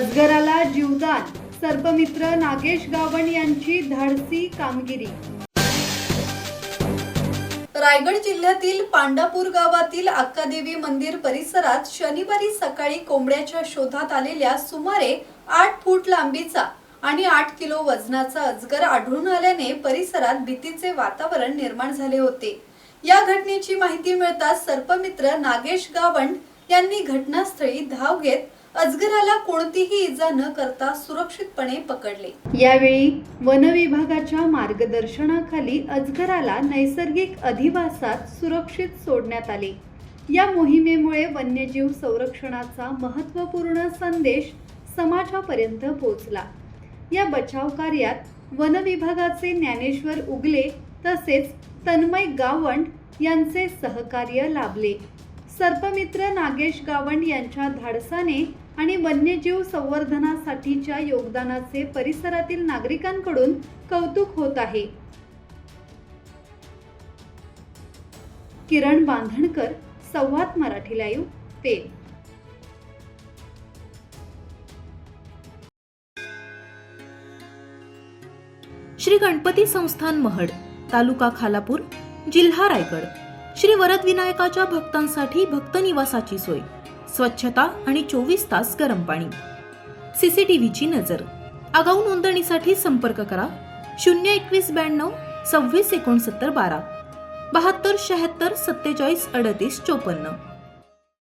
अजगराला जीवदान, सर्पमित्र नागेश गावंड यांची धाडसी कामगिरी। रायगड जिल्ह्यातील पांडापूर गावातील अक्कादेवी मंदिर परिसरात शनिवारी सकाळी कोंबड्याच्या शोधात आलेल्या सुमारे 8 फूट लांबीचा आणि 8 किलो वजनाचा अजगर आढळून आल्याने परिसरात भीतीचे वातावरण निर्माण झाले होते। या घटनेची माहिती मिळताच सर्पमित्र नागेश गावंड यांनी घटनास्थळी धाव घेत अजगराला कोणतीही इजा न करता सुरक्षितपणे पकडले। यावेळी वन विभागाच्या मार्गदर्शनाखाली अजगराला नैसर्गिक अधिवासात सुरक्षित सोडण्यात आले। या मोहिमेमुळे वन्यजीव संरक्षणाचा महत्त्वपूर्ण संदेश समाजापर्यंत पोहोचला। या बचाव कार्यात वन विभागाचे ज्ञानेश्वर उगले तसेच तन्मय गावंड यांचे सहकार्य लाभले। सर्पमित्र नागेश गावंड यांच्या धाडसाने आणि वन्यजीव संवर्धनासाठीच्या योगदानाचे परिसरातील नागरिकांकडून कौतुक होत आहे। किरण बांधणकर, संवाद मराठी लाईव्ह, पेन। श्री गणपती संस्थान महड, तालुका खालापूर, जिल्हा रायगड। श्री वरद विनायकाच्या भक्तांसाठी भक्त निवासाची सोय, स्वच्छता आणि 24 तास गरम पाणी, सीसीटीव्हीची नजर। आगाऊ नोंदणीसाठी संपर्क करा 02192 26 69 12 72 76 47 38 54।